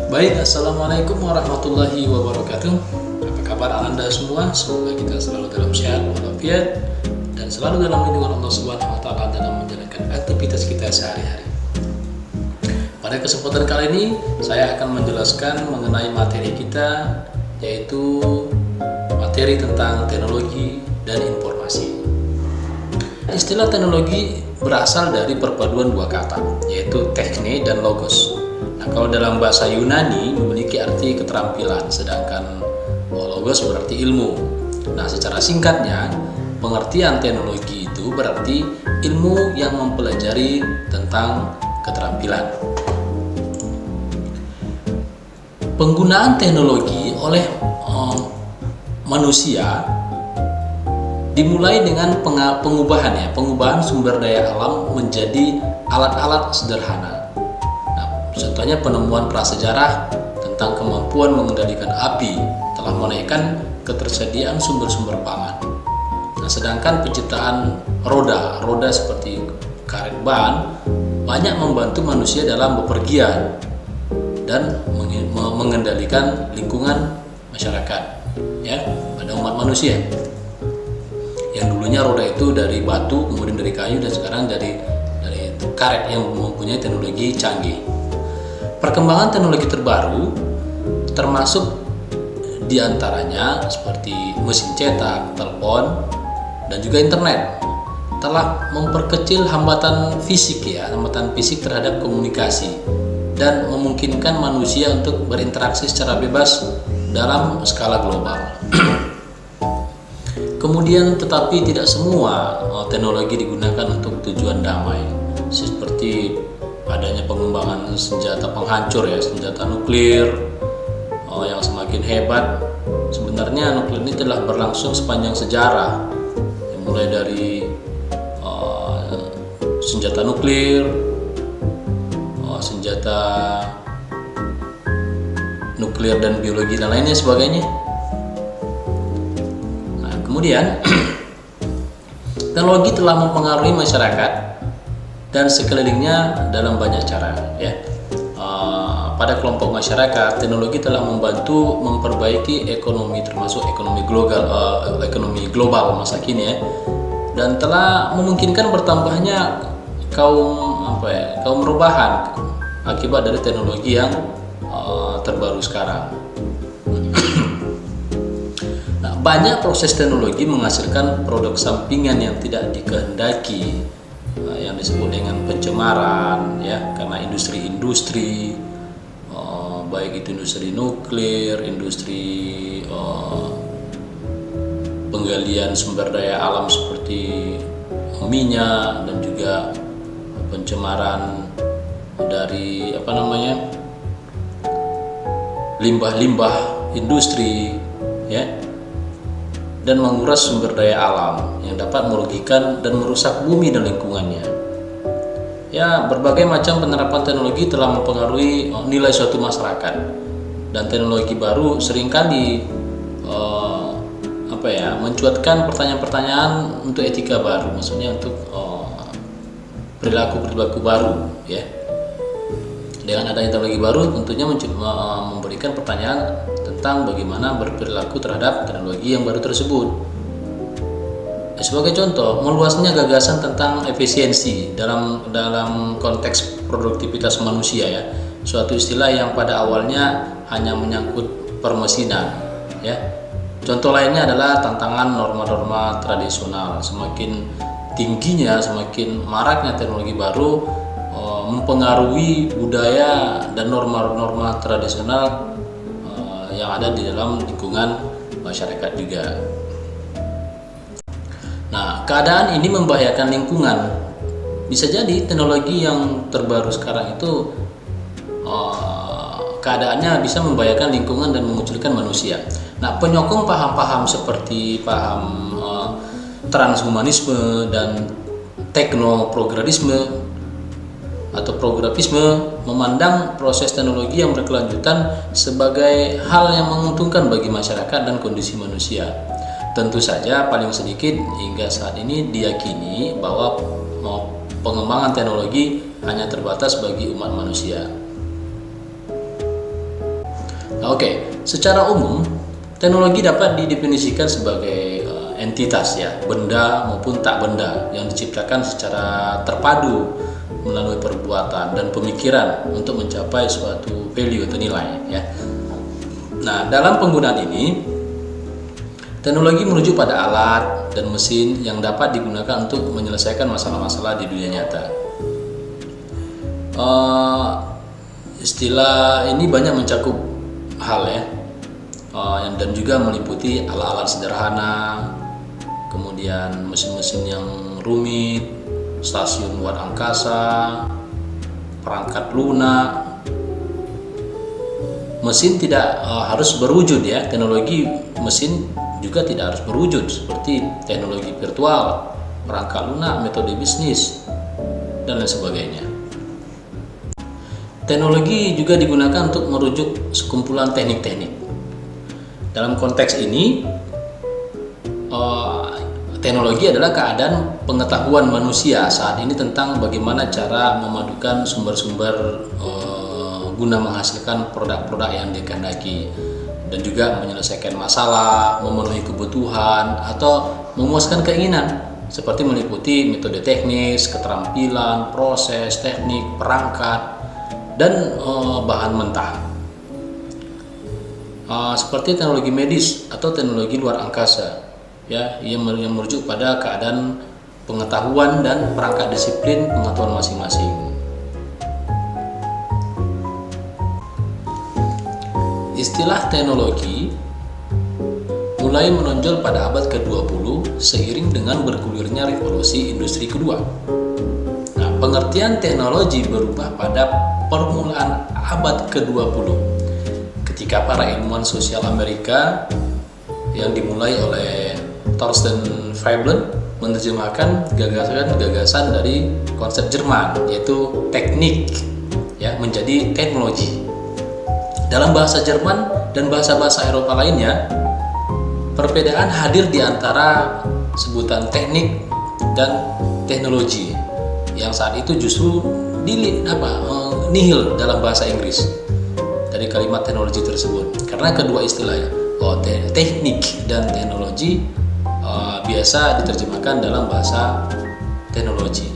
Baik, Assalamualaikum warahmatullahi wabarakatuh. Apa kabar Anda semua? Semoga kita selalu dalam sehat walafiat dan selalu dalam lindungan Allah Subhanahu wa taala dalam menjalankan aktivitas kita sehari-hari. Pada kesempatan kali ini saya akan menjelaskan mengenai materi kita, yaitu materi tentang teknologi dan informasi. Istilah teknologi berasal dari perpaduan dua kata, yaitu tekne dan logos. Nah, kalau dalam bahasa Yunani memiliki arti keterampilan, sedangkan logos berarti ilmu. Nah, secara singkatnya, pengertian teknologi itu berarti ilmu yang mempelajari tentang keterampilan. Penggunaan teknologi oleh manusia dimulai dengan pengubahan sumber daya alam menjadi alat-alat sederhana. Contohnya penemuan prasejarah tentang kemampuan mengendalikan api telah menaikkan ketersediaan sumber-sumber pangan. Nah, sedangkan penciptaan roda seperti karet ban banyak membantu manusia dalam bepergian dan mengendalikan lingkungan masyarakat, ya, pada umat manusia. Yang dulunya roda itu dari batu, kemudian dari kayu, dan sekarang dari karet yang mempunyai teknologi canggih. Perkembangan teknologi terbaru termasuk diantaranya seperti mesin cetak, telepon, dan juga internet telah memperkecil hambatan fisik terhadap komunikasi dan memungkinkan manusia untuk berinteraksi secara bebas dalam skala global. Kemudian tetapi tidak semua teknologi digunakan untuk tujuan damai, seperti adanya pengembangan senjata penghancur, senjata nuklir yang semakin hebat. Sebenarnya nuklir ini telah berlangsung sepanjang sejarah, mulai dari senjata nuklir, senjata nuklir dan biologi dan lainnya sebagainya. Nah, kemudian teknologi telah mempengaruhi masyarakat dan sekelilingnya dalam banyak cara, ya. Pada kelompok masyarakat, teknologi telah membantu memperbaiki ekonomi, termasuk ekonomi global masa kini, ya, dan telah memungkinkan bertambahnya kaum rebahan akibat dari teknologi yang terbaru sekarang. Nah, banyak proses teknologi menghasilkan produk sampingan yang tidak dikehendaki, yang disebut dengan pencemaran, ya, karena industri baik itu industri nuklir, industri penggalian sumber daya alam seperti minyak, dan juga pencemaran dari limbah-limbah industri, ya, dan menguras sumber daya alam yang dapat merugikan dan merusak bumi dan lingkungannya. Ya, berbagai macam penerapan teknologi telah mempengaruhi nilai suatu masyarakat, dan teknologi baru seringkali mencuatkan pertanyaan-pertanyaan untuk etika baru, maksudnya untuk perilaku baru, ya. Dengan adanya teknologi baru tentunya memberikan pertanyaan tentang bagaimana berperilaku terhadap teknologi yang baru tersebut. Sebagai contoh, meluasnya gagasan tentang efisiensi dalam konteks produktivitas manusia, ya, suatu istilah yang pada awalnya hanya menyangkut permesinan, ya. Contoh lainnya adalah tantangan norma-norma tradisional. Semakin tingginya, semakin maraknya teknologi baru mempengaruhi budaya dan norma-norma tradisional yang ada di dalam lingkungan masyarakat juga. Nah, keadaan ini membahayakan lingkungan. Bisa jadi teknologi yang terbaru sekarang itu keadaannya bisa membahayakan lingkungan dan mengucilkan manusia. Nah, penyokong paham-paham seperti paham transhumanisme dan teknoprogressisme atau progresisme memandang proses teknologi yang berkelanjutan sebagai hal yang menguntungkan bagi masyarakat dan kondisi manusia. Tentu saja paling sedikit hingga saat ini diyakini bahwa pengembangan teknologi hanya terbatas bagi umat manusia. Oke, secara umum teknologi dapat didefinisikan sebagai entitas ya, benda maupun tak benda yang diciptakan secara terpadu melalui perbuatan dan pemikiran untuk mencapai suatu value atau nilai ya. Nah, dalam penggunaan ini teknologi merujuk pada alat dan mesin yang dapat digunakan untuk menyelesaikan masalah-masalah di dunia nyata. Istilah ini banyak mencakup hal ya, dan juga meliputi alat-alat sederhana, kemudian mesin-mesin yang rumit, stasiun luar angkasa, perangkat lunak. Mesin tidak harus berwujud ya, teknologi mesin juga tidak harus berwujud seperti teknologi virtual, perangkat lunak, metode bisnis, dan lain sebagainya. Teknologi juga digunakan untuk merujuk sekumpulan teknik-teknik. Dalam konteks ini, teknologi adalah keadaan pengetahuan manusia saat ini tentang bagaimana cara memadukan sumber-sumber guna menghasilkan produk-produk yang dikehendaki dan juga menyelesaikan masalah, memenuhi kebutuhan atau memuaskan keinginan, seperti meliputi metode teknis, keterampilan, proses, teknik, perangkat, dan bahan mentah. Seperti teknologi medis atau teknologi luar angkasa ya, yang merujuk pada keadaan pengetahuan dan perangkat disiplin pengetahuan masing-masing. Istilah teknologi mulai menonjol pada abad ke-20 seiring dengan bergulirnya revolusi industri kedua. Nah, pengertian teknologi berubah pada permulaan abad ke-20 ketika para ilmuwan sosial Amerika yang dimulai oleh Thorsten Veblen menerjemahkan gagasan dari konsep Jerman, yaitu teknik ya, menjadi teknologi. Dalam bahasa Jerman dan bahasa-bahasa Eropa lainnya, perbedaan hadir di antara sebutan teknik dan teknologi yang saat itu justru nihil dalam bahasa Inggris dari kalimat teknologi tersebut, karena kedua istilah ya, teknik dan teknologi biasa diterjemahkan dalam bahasa teknologi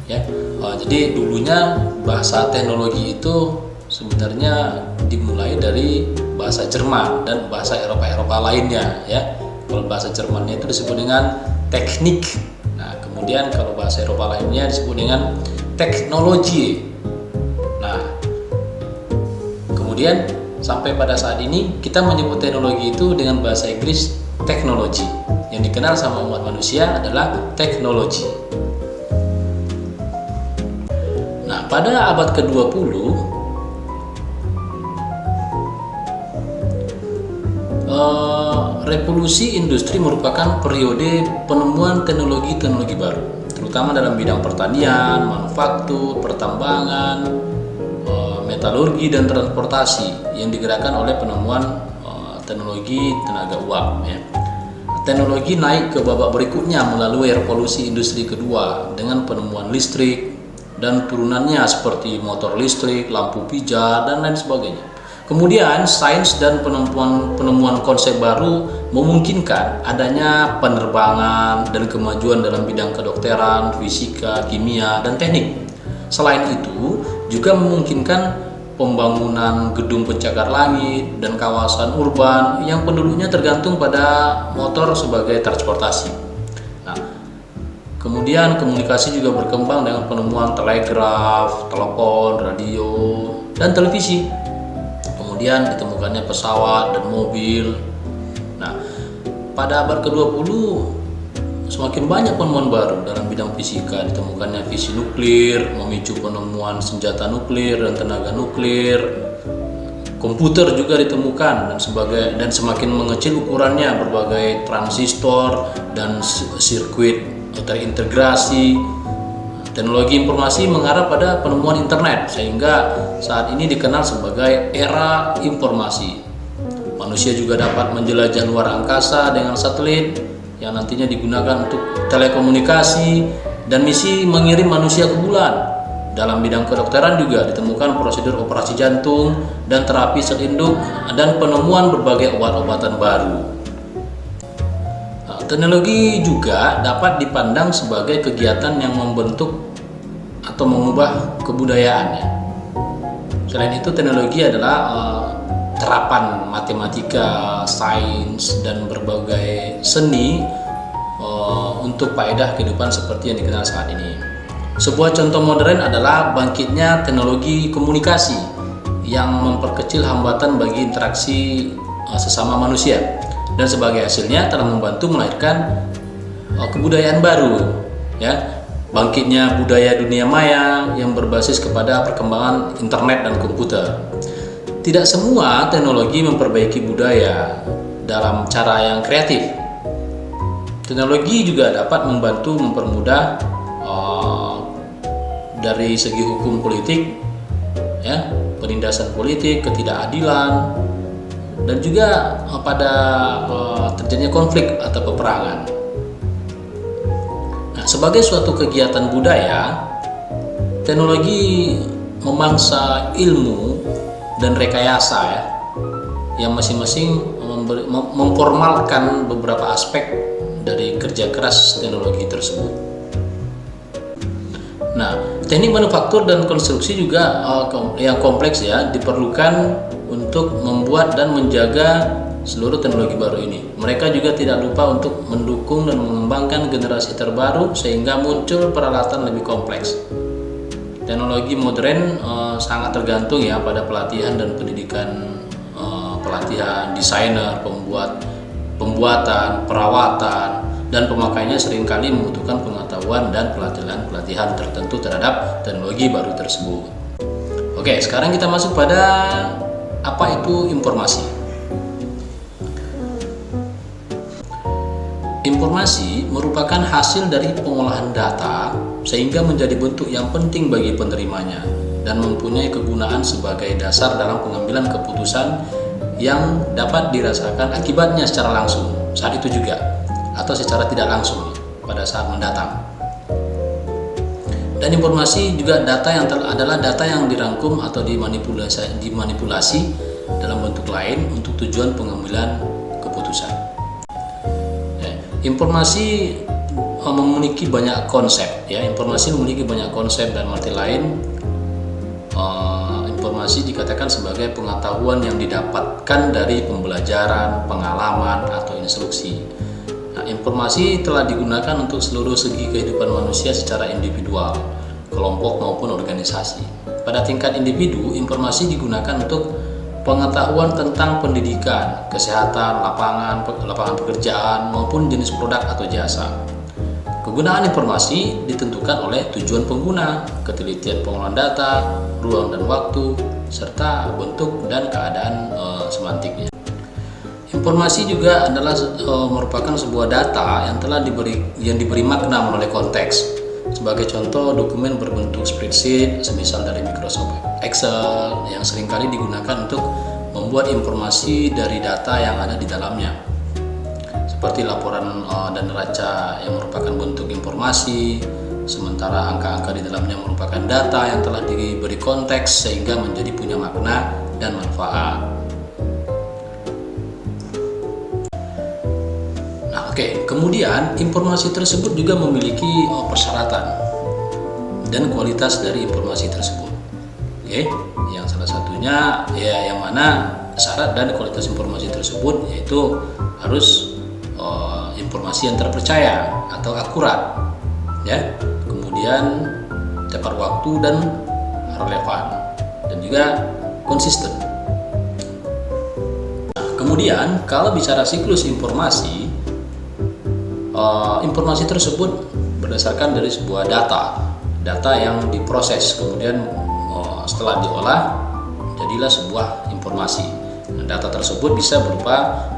ya. Jadi dulunya bahasa teknologi itu sebenarnya dimulai dari bahasa Jerman dan bahasa Eropa lainnya ya. Kalau bahasa Jermannya itu disebut dengan teknik. Nah, kemudian kalau bahasa Eropa lainnya disebut dengan teknologi. Nah, kemudian sampai pada saat ini kita menyebut teknologi itu dengan bahasa Inggris teknologi. Yang dikenal sama umat manusia adalah teknologi. Nah, pada abad ke-20 revolusi industri merupakan periode penemuan teknologi-teknologi baru, terutama dalam bidang pertanian, manufaktur, pertambangan, metalurgi, dan transportasi yang digerakkan oleh penemuan teknologi tenaga uap ya. Teknologi naik ke babak berikutnya melalui revolusi industri kedua dengan penemuan listrik dan turunannya seperti motor listrik, lampu pijar, dan lain sebagainya. Kemudian sains dan penemuan konsep baru memungkinkan adanya penerbangan dan kemajuan dalam bidang kedokteran, fisika, kimia, dan teknik. Selain itu, juga memungkinkan pembangunan gedung pencakar langit dan kawasan urban yang penduduknya tergantung pada motor sebagai transportasi. Nah, kemudian komunikasi juga berkembang dengan penemuan telegraf, telepon, radio, dan televisi. Kemudian ditemukannya pesawat dan mobil. Nah, pada abad ke-20 semakin banyak penemuan baru dalam bidang fisika. Ditemukannya fisi nuklir, memicu penemuan senjata nuklir dan tenaga nuklir. Komputer juga ditemukan dan semakin mengecil ukurannya, berbagai transistor dan sirkuit terintegrasi. Teknologi informasi mengarah pada penemuan internet, sehingga saat ini dikenal sebagai era informasi. Manusia juga dapat menjelajah luar angkasa dengan satelit yang nantinya digunakan untuk telekomunikasi dan misi mengirim manusia ke bulan. Dalam bidang kedokteran juga ditemukan prosedur operasi jantung dan terapi sel induk dan penemuan berbagai obat-obatan baru. Teknologi juga dapat dipandang sebagai kegiatan yang membentuk atau mengubah kebudayaan ya. Selain itu, teknologi adalah terapan matematika, sains, dan berbagai seni untuk faedah kehidupan seperti yang dikenal saat ini. Sebuah contoh modern adalah bangkitnya teknologi komunikasi yang memperkecil hambatan bagi interaksi sesama manusia, dan sebagai hasilnya telah membantu melahirkan kebudayaan baru ya. Bangkitnya budaya dunia maya yang berbasis kepada perkembangan internet dan komputer. Tidak semua teknologi memperbaiki budaya dalam cara yang kreatif. Teknologi juga dapat membantu mempermudah dari segi hukum politik ya, penindasan politik, ketidakadilan, dan juga pada terjadinya konflik atau peperangan. Nah, sebagai suatu kegiatan budaya, teknologi memangsa ilmu dan rekayasa ya, yang masing-masing memformalkan beberapa aspek dari kerja keras teknologi tersebut. Nah, teknik manufaktur dan konstruksi juga yang kompleks ya diperlukan untuk membuat dan menjaga seluruh teknologi baru ini. Mereka juga tidak lupa untuk mendukung dan mengembangkan generasi terbaru sehingga muncul peralatan lebih kompleks. Teknologi modern sangat tergantung ya pada pelatihan dan pendidikan, pelatihan desainer, pembuatan, perawatan, dan pemakainya seringkali membutuhkan pengetahuan dan pelatihan tertentu terhadap teknologi baru tersebut. Oke, sekarang kita masuk pada apa itu informasi. Informasi merupakan hasil dari pengolahan data sehingga menjadi bentuk yang penting bagi penerimanya dan mempunyai kegunaan sebagai dasar dalam pengambilan keputusan yang dapat dirasakan akibatnya secara langsung saat itu juga, atau secara tidak langsung pada saat mendatang. Dan informasi juga adalah data yang dirangkum atau dimanipulasi dalam bentuk lain untuk tujuan pengambilan keputusan. Informasi memiliki banyak konsep ya. Informasi memiliki banyak konsep dan arti lain. Informasi dikatakan sebagai pengetahuan yang didapatkan dari pembelajaran, pengalaman, atau instruksi. Informasi telah digunakan untuk seluruh segi kehidupan manusia secara individual, kelompok maupun organisasi. Pada tingkat individu, informasi digunakan untuk pengetahuan tentang pendidikan, kesehatan, lapangan pekerjaan, maupun jenis produk atau jasa. Kegunaan informasi ditentukan oleh tujuan pengguna, ketelitian pengolahan data, ruang dan waktu, serta bentuk dan keadaan semantiknya. Informasi juga adalah merupakan sebuah data yang diberi makna melalui konteks. Sebagai contoh, dokumen berbentuk spreadsheet, semisal dari Microsoft Excel, yang seringkali digunakan untuk membuat informasi dari data yang ada di dalamnya. Seperti laporan dan neraca yang merupakan bentuk informasi, sementara angka-angka di dalamnya merupakan data yang telah diberi konteks sehingga menjadi punya makna dan manfaat. Oke, kemudian informasi tersebut juga memiliki persyaratan dan kualitas dari informasi tersebut. Oke, yang salah satunya ya yang mana syarat dan kualitas informasi tersebut yaitu harus informasi yang terpercaya atau akurat, ya. Kemudian tepat waktu dan relevan dan juga konsisten. Nah, kemudian kalau bicara siklus informasi, informasi tersebut berdasarkan dari sebuah data yang diproses, kemudian setelah diolah jadilah sebuah informasi. Nah, data tersebut bisa berupa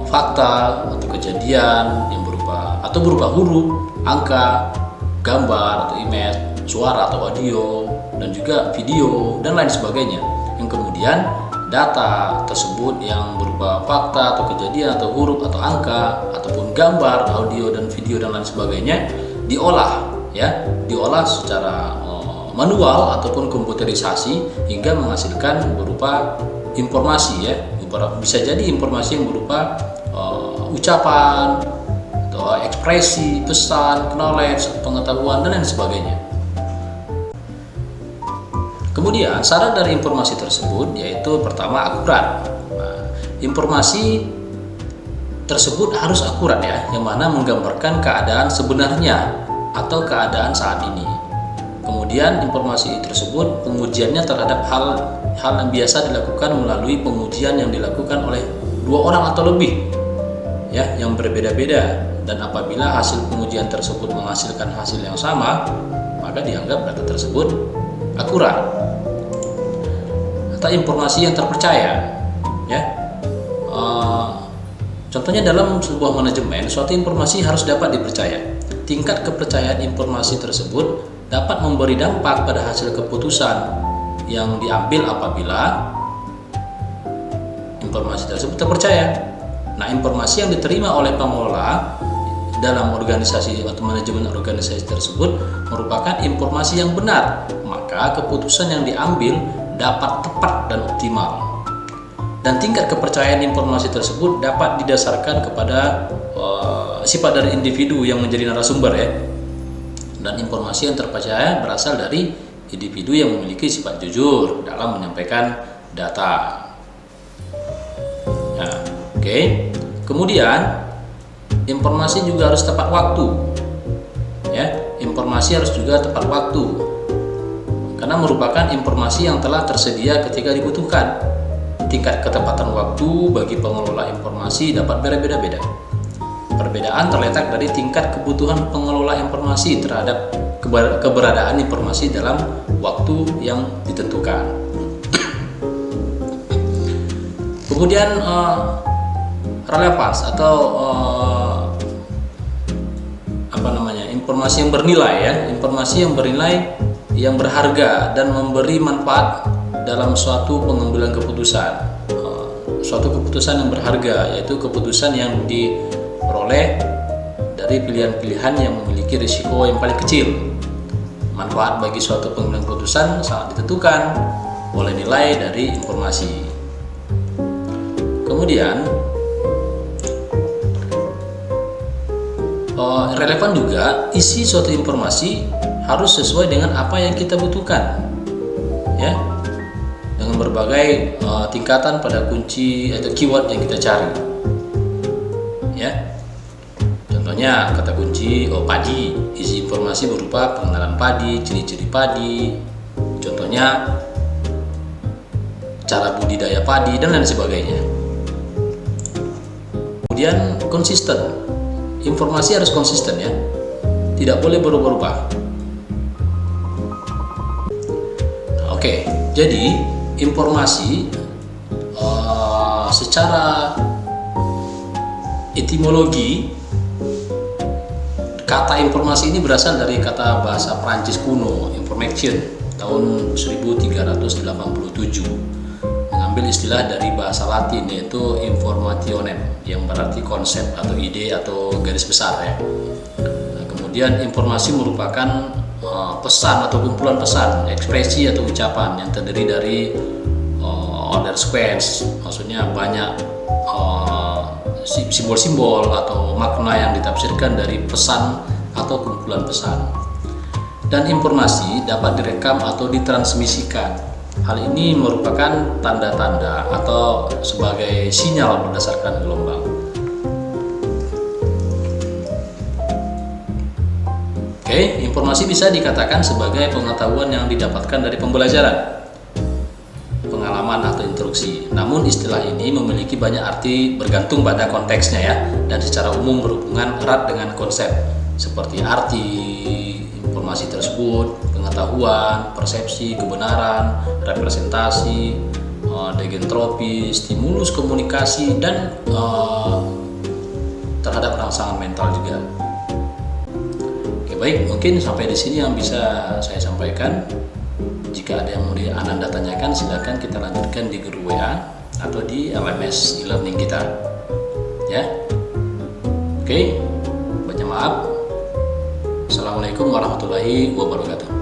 fakta atau kejadian yang berupa huruf, angka, gambar atau image, suara atau audio, dan juga video dan lain sebagainya. Yang kemudian data tersebut yang berupa fakta atau kejadian atau huruf atau angka ataupun gambar, audio dan video dan lain sebagainya diolah ya, diolah secara manual ataupun komputerisasi hingga menghasilkan berupa informasi ya. Bisa jadi informasi yang berupa ucapan atau ekspresi, pesan, knowledge, pengetahuan dan lain sebagainya. Kemudian syarat dari informasi tersebut yaitu pertama akurat. Nah, informasi tersebut harus akurat ya, yang mana menggambarkan keadaan sebenarnya atau keadaan saat ini. Kemudian informasi tersebut pengujiannya terhadap hal yang biasa dilakukan melalui pengujian yang dilakukan oleh 2 orang atau lebih ya, yang berbeda-beda, dan apabila hasil pengujian tersebut menghasilkan hasil yang sama, maka dianggap data tersebut akurat atau informasi yang terpercaya ya. Contohnya dalam sebuah manajemen, suatu informasi harus dapat dipercaya. Tingkat kepercayaan informasi tersebut dapat memberi dampak pada hasil keputusan yang diambil apabila informasi tersebut terpercaya. Nah, informasi yang diterima oleh pengelola dalam organisasi atau manajemen organisasi tersebut merupakan informasi yang benar, maka keputusan yang diambil dapat tepat dan optimal. Dan tingkat kepercayaan informasi tersebut dapat didasarkan kepada sifat dari individu yang menjadi narasumber ya. Dan informasi yang terpercaya berasal dari individu yang memiliki sifat jujur dalam menyampaikan data. Nah, oke. Kemudian informasi juga harus tepat waktu. Ya, informasi harus juga tepat waktu. Karena merupakan informasi yang telah tersedia ketika dibutuhkan. Tingkat ketepatan waktu bagi pengelola informasi dapat berbeda-beda. Perbedaan terletak dari tingkat kebutuhan pengelola informasi terhadap keberadaan informasi dalam waktu yang ditentukan. Kemudian relevans atau informasi yang bernilai ya, informasi yang bernilai, yang berharga dan memberi manfaat dalam suatu pengambilan keputusan. Suatu keputusan yang berharga yaitu keputusan yang diperoleh dari pilihan-pilihan yang memiliki risiko yang paling kecil. Manfaat bagi suatu pengambilan keputusan sangat ditentukan oleh nilai dari informasi. Kemudian relevan juga, isi suatu informasi harus sesuai dengan apa yang kita butuhkan ya, dengan berbagai tingkatan pada kunci atau keyword yang kita cari ya. Contohnya kata kunci padi, isi informasi berupa pengenalan padi, ciri-ciri padi, contohnya cara budidaya padi dan lain sebagainya. Kemudian konsisten, informasi harus konsisten ya, tidak boleh berubah-ubah. Oke, jadi informasi secara etimologi, kata informasi ini berasal dari kata bahasa Prancis kuno information tahun 1387, mengambil istilah dari bahasa Latin yaitu informationem yang berarti konsep atau ide atau garis besar ya. Nah, kemudian informasi merupakan pesan atau kumpulan pesan, ekspresi atau ucapan yang terdiri dari order sequence, maksudnya banyak simbol-simbol atau makna yang ditafsirkan dari pesan atau kumpulan pesan. Dan informasi dapat direkam atau ditransmisikan. Hal ini merupakan tanda-tanda atau sebagai sinyal berdasarkan gelombang. Oke, informasi bisa dikatakan sebagai pengetahuan yang didapatkan dari pembelajaran, pengalaman atau instruksi. Namun istilah ini memiliki banyak arti bergantung pada konteksnya ya, dan secara umum berhubungan erat dengan konsep seperti arti informasi tersebut, pengetahuan, persepsi, kebenaran, representasi, degentropi, stimulus komunikasi, dan terhadap rangsangan mental juga. Oke, baik, mungkin sampai di sini yang bisa saya sampaikan. Jika ada yang mau Anda tanyakan, silakan kita lanjutkan di grup WA atau di LMS e-learning kita. Ya. Oke. Banyak maaf. Assalamualaikum warahmatullahi wabarakatuh.